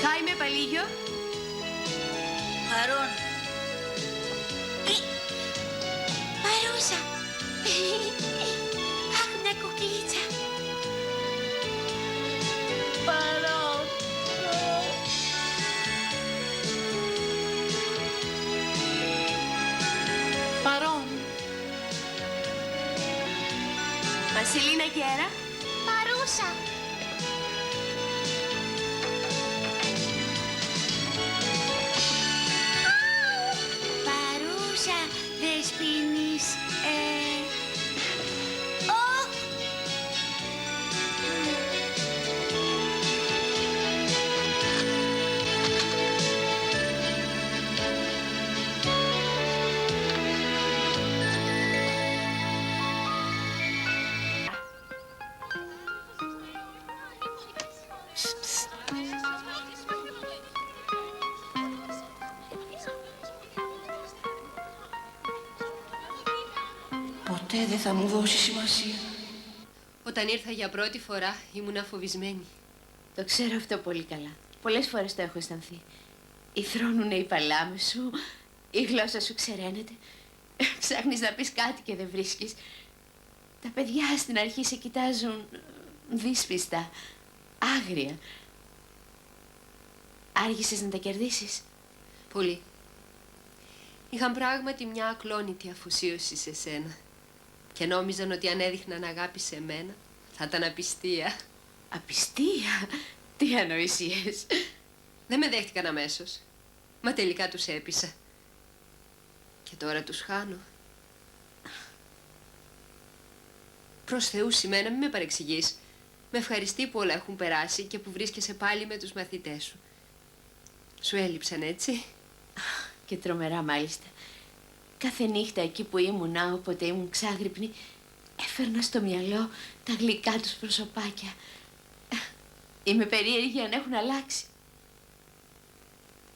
Χάιμε Παλίγιο. Παρών. Παρούσα. Αχ, μια κουκλίτσα. Παρόν. Παρόν. Βασιλίνα Κέρα. Παρούσα. Παρούσα, Δεσποινής, Ποτέ δεν θα μου δώσει σημασία. Όταν ήρθα για πρώτη φορά ήμουν φοβισμένη. Το ξέρω αυτό πολύ καλά. Πολλές φορές το έχω αισθανθεί. Θρώνουνε οι παλάμες σου, η γλώσσα σου ξεραίνεται. Ψάχνεις να πεις κάτι και δεν βρίσκεις. Τα παιδιά στην αρχή σε κοιτάζουν δύσπιστα, άγρια. Άργησες να τα κερδίσεις. Πολύ. Είχαν πράγματι μια ακλόνητη αφοσίωση σε σένα. Και νόμιζαν ότι αν έδειχναν αγάπη σε μένα, θα ήταν απιστία. Απιστία? Τι ανοησίες. Δεν με δέχτηκαν αμέσως. Μα τελικά τους έπεισα. Και τώρα τους χάνω. Προς Θεού σημαίνα, μην με παρεξηγείς. Με ευχαριστεί που όλα έχουν περάσει και που βρίσκεσαι πάλι με τους μαθητές σου. Σου έλειψαν, έτσι? Και τρομερά μάλιστα. Κάθε νύχτα εκεί που ήμουνα, όποτε ήμουν ξάγρυπνη, έφερνα στο μυαλό τα γλυκά τους προσωπάκια. Είμαι περίεργη αν έχουν αλλάξει.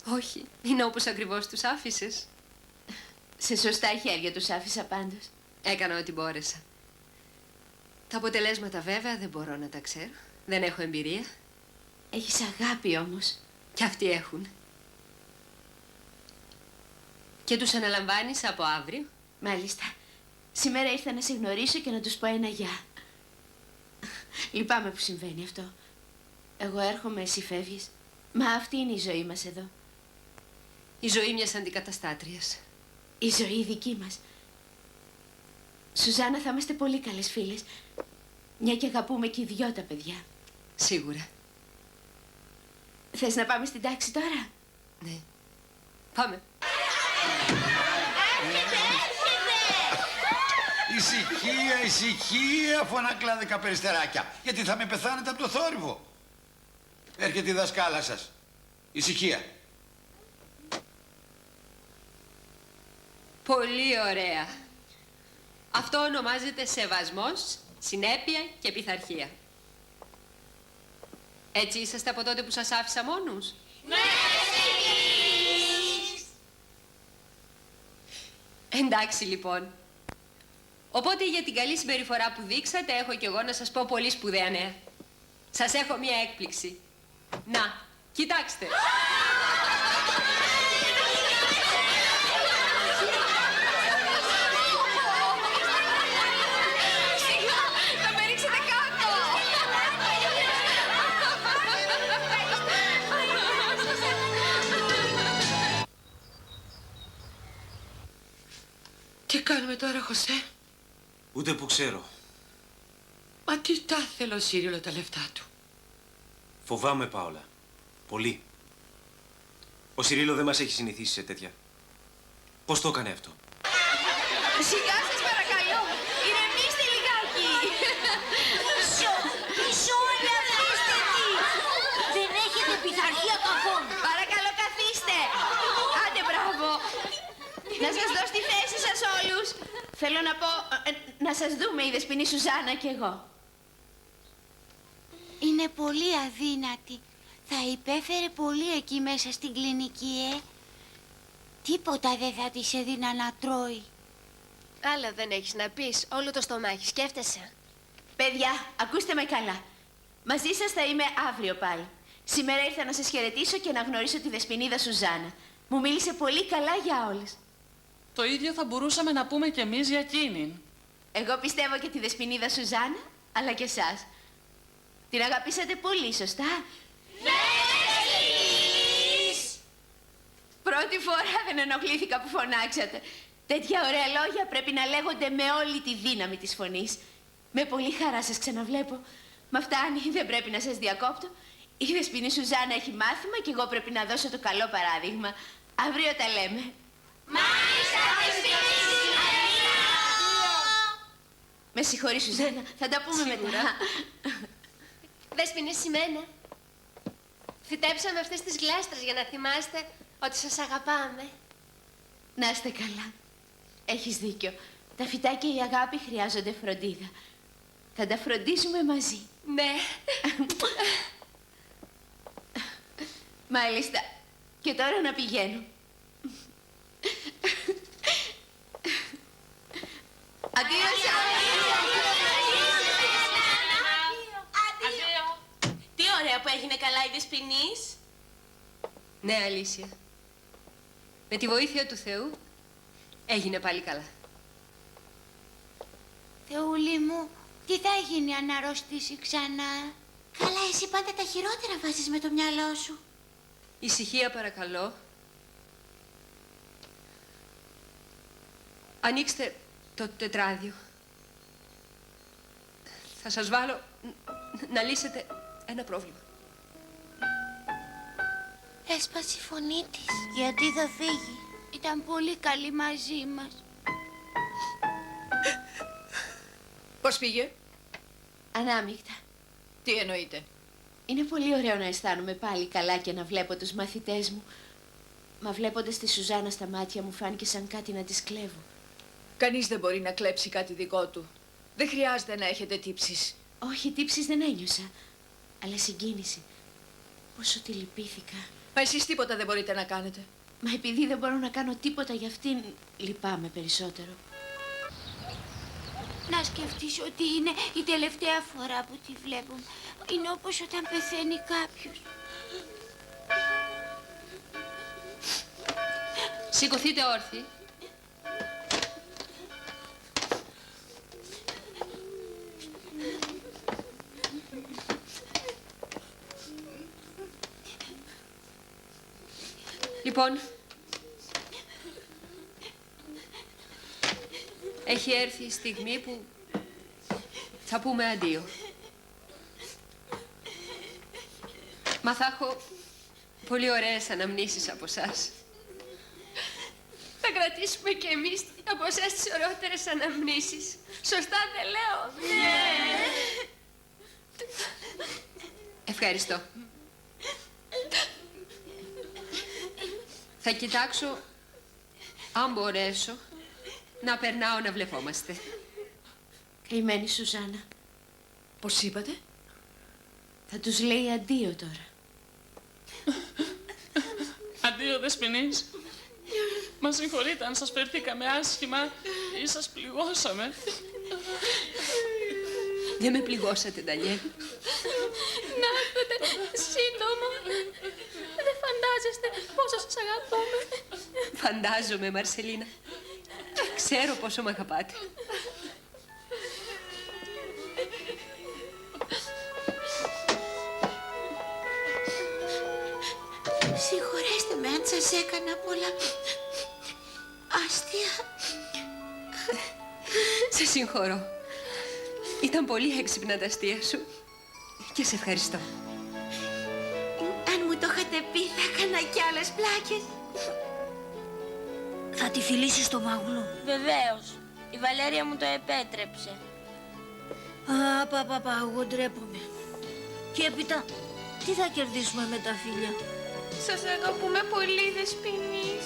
Όχι, είναι όπως ακριβώς τους άφησες. Σε σωστά χέρια τους άφησα πάντως. Έκανα ό,τι μπόρεσα. Τα αποτελέσματα βέβαια δεν μπορώ να τα ξέρω. Δεν έχω εμπειρία. Έχεις αγάπη όμως. Κι αυτοί έχουν. Και τους αναλαμβάνεις από αύριο? Μάλιστα. Σήμερα ήρθα να σε γνωρίσω και να τους πω ένα γεια. Λυπάμαι που συμβαίνει αυτό. Εγώ έρχομαι, εσύ φεύγεις. Μα αυτή είναι η ζωή μας εδώ. Η ζωή μιας αντικαταστάτριας. Η ζωή δική μας. Σουζάνα, θα είμαστε πολύ καλές φίλες. Μια και αγαπούμε και οι δυο τα παιδιά. Σίγουρα. Θες να πάμε στην τάξη τώρα? Ναι. Πάμε. Ησυχία, ησυχία, φωνάκλα 10 περιστεράκια. Γιατί θα με πεθάνετε από το θόρυβο. Έρχεται η δασκάλα σας. Ησυχία. Πολύ ωραία. Αυτό ονομάζεται σεβασμός, συνέπεια και πειθαρχία. Έτσι είσαστε από τότε που σας άφησα μόνους? Ναι, Εντάξει λοιπόν. Οπότε για την καλή συμπεριφορά που δείξατε έχω κι εγώ να σας πω πολύ σπουδαία νέα. Σας έχω μία έκπληξη. Να, κοιτάξτε. θα με ρίξετε κάτω. Τι κάνουμε τώρα, Χωσέ? Ούτε που ξέρω. Μα τι τα θέλω, Σύριλο, τα λεφτά του. Φοβάμαι, Πάολα. Πολύ. Ο Σιρίλο δεν μας έχει συνηθίσει σε τέτοια. Πώς το έκανε αυτό? Σιγά σας παρακαλώ. Ηρεμήστε λιγάκι. Πίσω όλοι αφήστε τι. Δεν έχετε πειθαρχία καθόλου. Παρακαλώ, καθίστε. Άντε, μπράβο. Να σας δώσω τη θέση σας όλους. Θέλω να πω, να σας δούμε η Δεσποινή Σουζάνα και εγώ. Είναι πολύ αδύνατη. Θα υπέφερε πολύ εκεί μέσα στην κλινική, Τίποτα δεν θα της έδινα να τρώει. Άλλα δεν έχεις να πεις, όλο το στομάχι, σκέφτεσαι. Παιδιά, ακούστε με καλά. Μαζί σας θα είμαι αύριο πάλι. Σήμερα ήρθα να σας χαιρετήσω και να γνωρίσω τη δεσποινίδα Σουζάνα. Μου μίλησε πολύ καλά για όλες. Το ίδιο θα μπορούσαμε να πούμε κι εμείς για εκείνην. Εγώ πιστεύω και τη δεσποινίδα Σουζάνα, αλλά και εσάς. Την αγαπήσατε πολύ, σωστά? Ναι, πρώτη φορά δεν ενοχλήθηκα που φωνάξατε. Τέτοια ωραία λόγια πρέπει να λέγονται με όλη τη δύναμη της φωνής. Με πολύ χαρά σας ξαναβλέπω. Μα φτάνει, δεν πρέπει να σας διακόπτω. Η δεσποινή Σουζάνα έχει μάθημα και εγώ πρέπει να δώσω το καλό παράδειγμα. Αύριο τα λέμε. Μάλιστα, δεσποινή Σουζάνα! Με συγχωρείς, Σουζάνα, θα τα πούμε μετά. Δεσποινή Σημένα, φυτέψαμε αυτές τις γλάστρες για να θυμάστε ότι σας αγαπάμε. Να είστε καλά. Έχεις δίκιο. Τα φυτά και η αγάπη χρειάζονται φροντίδα. Θα τα φροντίσουμε μαζί. Ναι. Μάλιστα. Και τώρα να πηγαίνω. Αντίο, Τι ωραία που έγινε καλά η δεσποινής. Ναι, Αλήσια. Με τη βοήθεια του Θεού έγινε πάλι καλά. Θεούλη μου, τι θα γίνει αν αρρωστήσει ξανά? Καλά, εσύ πάντα τα χειρότερα βάζεις με το μυαλό σου. Ησυχία παρακαλώ. Ανοίξτε το τετράδιο. Θα σας βάλω να λύσετε ένα πρόβλημα. Έσπασε η φωνή της. Γιατί θα φύγει? Ήταν πολύ καλή μαζί μας. Πώς πήγε? Ανάμεικτα. Τι εννοείται? Είναι πολύ ωραίο να αισθάνομαι πάλι καλά και να βλέπω τους μαθητές μου. Μα βλέποντας τη Σουζάνα στα μάτια μου φάνηκε σαν κάτι να της κλέβω. Κανείς δεν μπορεί να κλέψει κάτι δικό του. Δεν χρειάζεται να έχετε τύψεις. Όχι, τύψεις δεν ένιωσα. Αλλά συγκίνηση. Πόσο τη λυπήθηκα. Μα εσείς τίποτα δεν μπορείτε να κάνετε. Μα επειδή δεν μπορώ να κάνω τίποτα για αυτήν, λυπάμαι περισσότερο. Να σκεφτείς ότι είναι η τελευταία φορά που τη βλέπουμε. Είναι όπως όταν πεθαίνει κάποιος. Σηκωθείτε όρθιοι. Λοιπόν, έχει έρθει η στιγμή που θα πούμε αντίο. Μα θα έχω πολύ ωραίες αναμνήσεις από εσάς. Θα κρατήσουμε κι εμείς από εσάς τις ωραίτερες αναμνήσεις. Σωστά δεν λέω? Ναι! Ευχαριστώ. Θα κοιτάξω, αν μπορέσω, να περνάω να βλεπόμαστε. Καημένη Σουζάνα. Πώς είπατε? Θα τους λέει αντίο τώρα. Αντίο, δεσποινής. Μας συγχωρείτε αν σας φερθήκαμε άσχημα ή σας πληγώσαμε. Δεν με πληγώσατε, Ντανιέλ. Να έρθετε σύντομα. Δεν φαντάζεστε πόσο σας αγαπάμε. Φαντάζομαι, Μαρσελίνα. Ξέρω πόσο με αγαπάτε. Συγχωρέστε με αν σας έκανα πολλά αστεία. Σε συγχωρώ. Ήταν πολύ έξυπνα τα αστεία σου και σε ευχαριστώ. Αν μου το είχατε πει θα έκανα κι άλλες πλάκες. Θα τη φιλήσεις στο μαγουλό. Βεβαίως. Η Βαλέρια μου το επέτρεψε. Παπα, εγώ ντρέπομαι. Και έπειτα, τι θα κερδίσουμε με τα φίλια? Σας αγαπούμε πολύ, δεσποινής.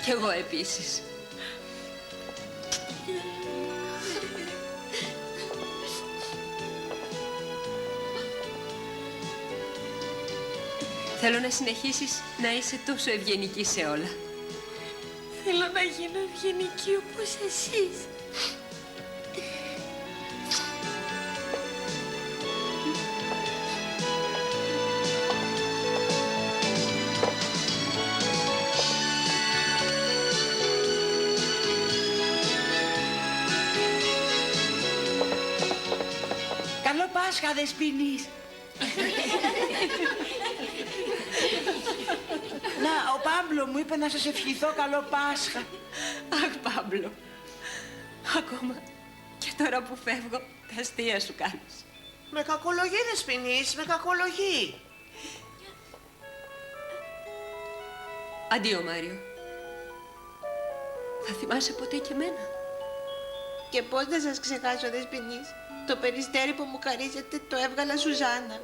Κι εγώ επίσης. Θέλω να συνεχίσεις να είσαι τόσο ευγενική σε όλα. Θέλω να γίνω ευγενική όπως εσείς. Καλό Πάσχα, Δεσποινής. Να, ο Πάμπλο μου είπε να σας ευχηθώ καλό Πάσχα. Αχ, Πάμπλο. Ακόμα και τώρα που φεύγω, τα αστεία σου κάνεις. Με κακολογεί, Δεσποινής, με κακολογεί. Αντίο, Μάριο. Θα θυμάσαι ποτέ και εμένα? Και πώς να σας ξεχάσω, Δεσποινής. Το περιστέρι που μου χαρίζετε το έβγαλα Σουζάννα.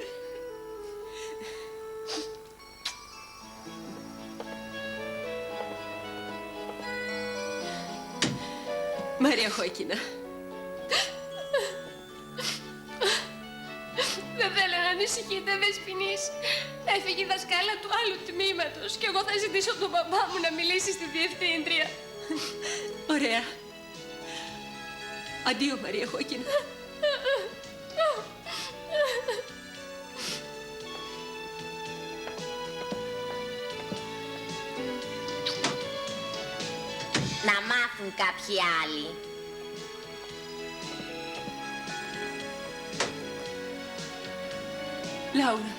Μαρία Χόκκινα. Δεν θέλω να ανησυχείτε, Δεσποινής. Έφυγε η δασκάλα του άλλου τμήματος και εγώ θα ζητήσω τον παπά μου να μιλήσει στη διευθύντρια. Ωραία. Αντίο, Μαρία Χόκκινα. Να μάθουν κάποιοι άλλοι. Λάουρα.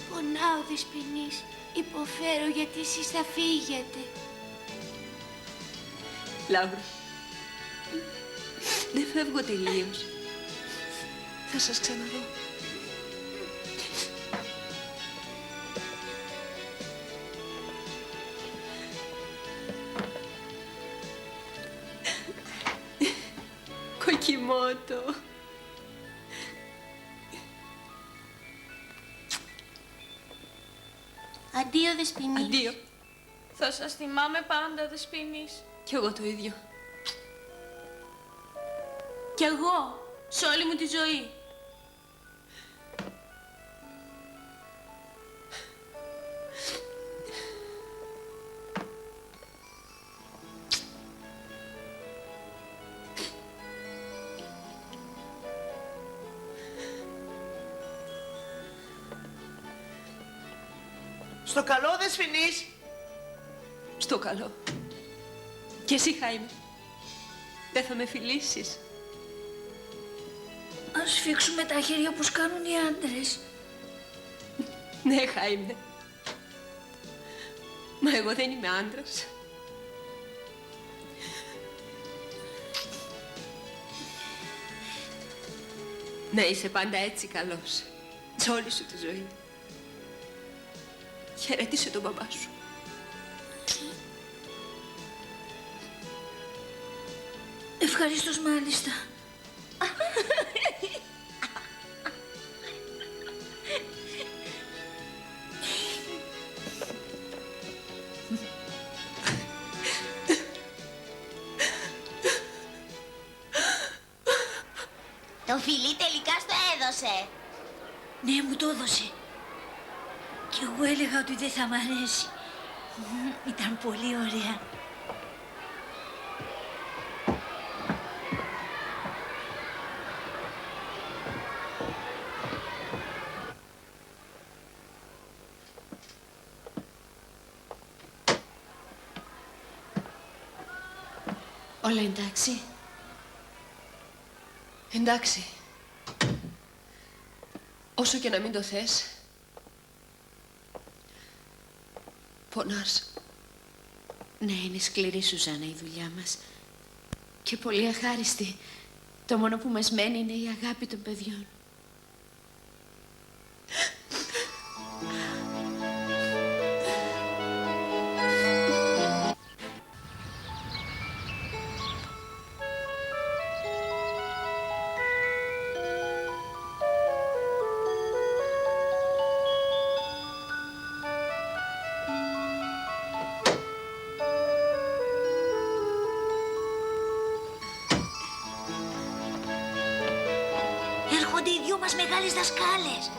Πονάω, Δεσποινής. Υποφέρω γιατί εσείς θα φύγετε. Λάουρα. Δεν φεύγω τελείως. Θα σας ξαναδώ. Κοκκιμότο. Αντίο, Δεσποινή. Αντίο. Θα σας θυμάμαι πάντα, Δεσποινής. Κι εγώ το ίδιο. Κι εγώ, σε όλη μου τη ζωή. Στο καλό, Δεσποινής. Στο καλό. Και εσύ, Χάιμ. Δεν θα με φιλήσεις? Ας σφίξουμε τα χέρια όπως κάνουν οι άντρες. Ναι, Χάιμ. Μα εγώ δεν είμαι άντρας. Να είσαι πάντα έτσι καλός. Σε όλη σου τη ζωή. Χαιρέτησε τον μπαμπά σου. Ευχαρίστως μάλιστα. Το φιλί τελικά στο έδωσε. Ναι, μου το έδωσε. Κι εγώ έλεγα ότι δεν θα μ' αρέσει. Ήταν πολύ ωραία. Όλα εντάξει? Εντάξει. Όσο και να μην το θες, πονάς. Ναι, είναι σκληρή, Σουζάννα, η δουλειά μας. Και πολύ αχάριστη. Το μόνο που μας μένει είναι η αγάπη των παιδιών. Έρχονται οι δυο μας μεγάλες δασκάλες.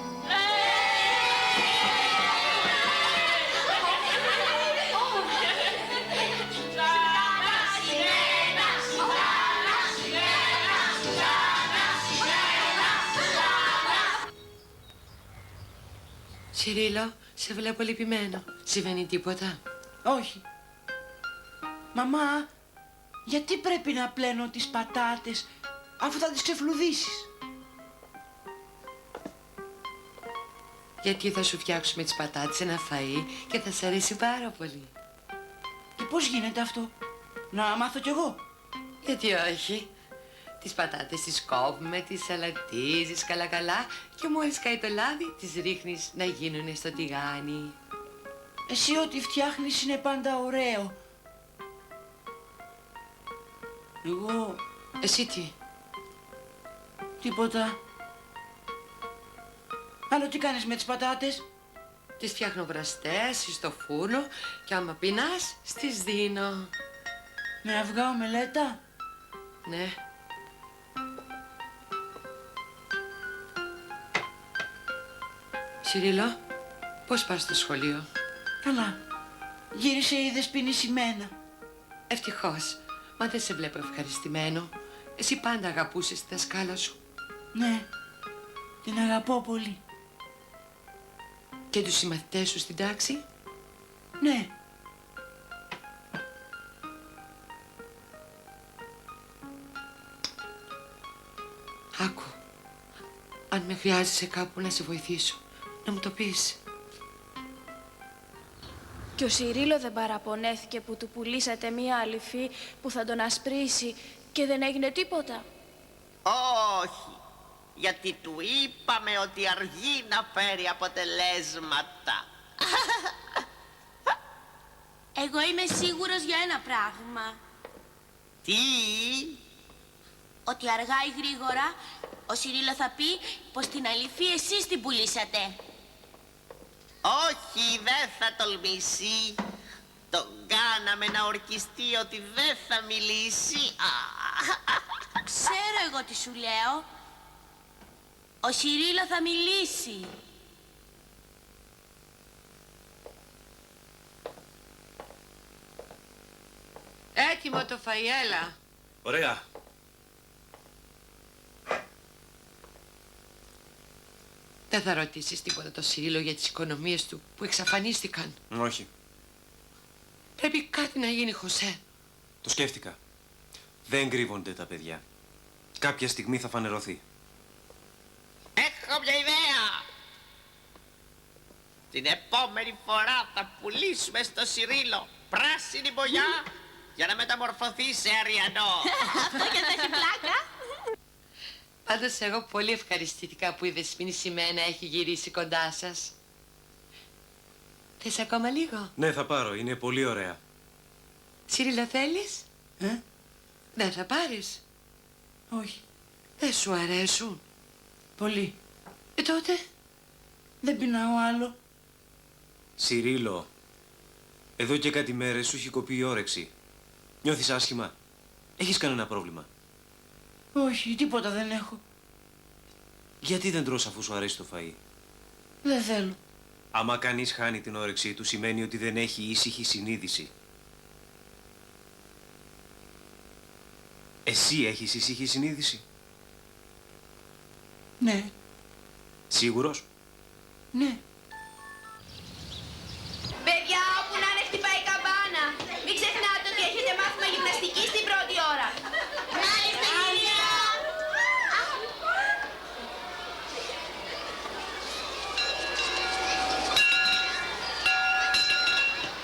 Σιρίλο, σε βλέπω λυπημένο. Συμβαίνει τίποτα? Όχι. Μαμά, γιατί πρέπει να πλένω τις πατάτες αφού θα τις ξεφλουδίσεις? Γιατί θα σου φτιάξουμε τις πατάτες ένα φαΐ και θα σ' αρέσει πάρα πολύ. Και πώς γίνεται αυτό? Να μάθω κι εγώ. Γιατί όχι. Τις πατάτες τις κόβουμε, τις σαλατίζεις καλά και μόλις καεί το λάδι τις ρίχνεις να γίνουνε στο τηγάνι. Εσύ ό,τι φτιάχνεις είναι πάντα ωραίο. Εγώ... Εσύ τι? Τίποτα. Άλλο τι κάνεις με τις πατάτες? Τις φτιάχνω βραστές στο φούρνο και άμα πεινάς στις δίνω. Με αυγά ομελέτα? Ναι. Σιρίλο, πώς πας στο σχολείο? Καλά. Γύρισε η Δεσποινή σημαίνα. Ευτυχώς. Μα δεν σε βλέπω ευχαριστημένο. Εσύ πάντα αγαπούσες τη δασκάλα σου. Ναι. Την αγαπώ πολύ. Και τους συμμαθητές σου στην τάξη? Ναι. Άκου. Αν με χρειάζεσαι κάπου να σε βοηθήσω, να μου το πεις. Και ο Σιρίλο δεν παραπονέθηκε που του πουλήσατε μία αληφή που θα τον ασπρίσει και δεν έγινε τίποτα? Όχι, γιατί του είπαμε ότι αργεί να φέρει αποτελέσματα. Εγώ είμαι σίγουρος για ένα πράγμα. Τι? Ότι αργά ή γρήγορα ο Σιρίλο θα πει πως την αληφή εσείς την πουλήσατε. Όχι, δεν θα τολμήσει. Τον κάναμε να ορκιστεί ότι δεν θα μιλήσει. Ξέρω εγώ τι σου λέω. Ο Σιρίλο θα μιλήσει. Έτοιμο το φαΐ, έλα. Ωραία. Δεν θα ρωτήσεις τίποτα το Σιρίλο για τις οικονομίες του που εξαφανίστηκαν. Όχι. Πρέπει κάτι να γίνει, Χωσέ. Το σκέφτηκα. Δεν κρύβονται τα παιδιά. Κάποια στιγμή θα φανερωθεί. Έχω μια ιδέα. Την επόμενη φορά θα πουλήσουμε στο Σιρίλο πράσινη μπογιά για να μεταμορφωθεί σε αριανό. Αυτό και θα έχει πλάκα. Πάντως εγώ πολύ ευχαριστήθηκα που η Δεσποινή σημαίνα έχει γυρίσει κοντά σας. Θες ακόμα λίγο? Ναι, θα πάρω. Είναι πολύ ωραία. Σιρίλο, θέλεις? Δεν θα πάρεις? Όχι. Δεν σου αρέσουν? Πολύ. Τότε? Δεν πεινάω άλλο. Σιρίλο, εδώ και κάτι μέρες σου έχει κοπεί η όρεξη. Νιώθεις άσχημα? Έχεις κανένα πρόβλημα? Όχι, τίποτα δεν έχω. Γιατί δεν τρως αφού σου αρέσει το φαΐ? Δεν θέλω. Άμα κανείς χάνει την όρεξή του, σημαίνει ότι δεν έχει ήσυχη συνείδηση. Εσύ έχεις ήσυχη συνείδηση? Ναι. Σίγουρος? Ναι. Παιδιά, όπου να είναι χτυπάει η καμπάνα. Μην ξεχνάτε ότι έχετε μάθημα γυμναστικής στην πρώτη ώρα. Μάλιστα, κυρία.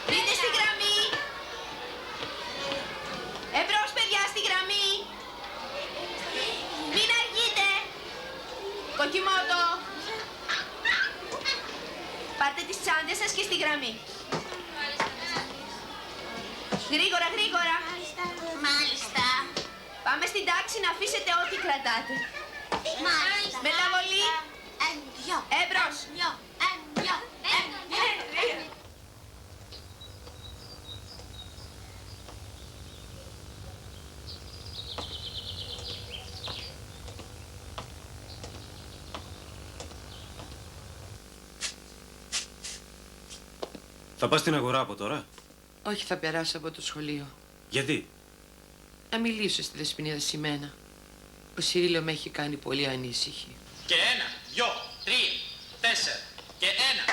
Μπείτε στη γραμμή. Εμπρός, παιδιά, στη γραμμή. Μην αργείτε. Κοκκιμότο. Πάρτε τις τσάντες σας και στη γραμμή. Γρήγορα, γρήγορα. Μάλιστα. Πάμε στην τάξη να αφήσετε ό,τι κρατάτε. Μάλιστα. Μεταβολή. Δυο. Εμπρός. Δυο. Δυο. Θα πας στην αγορά από τώρα? Όχι, θα περάσω από το σχολείο. Γιατί? Να μιλήσω στη Δεσποινή Δεσημένα. Ο Σιρίλο με έχει κάνει πολύ ανήσυχη. Και 1, 2, 3, 4 και 1,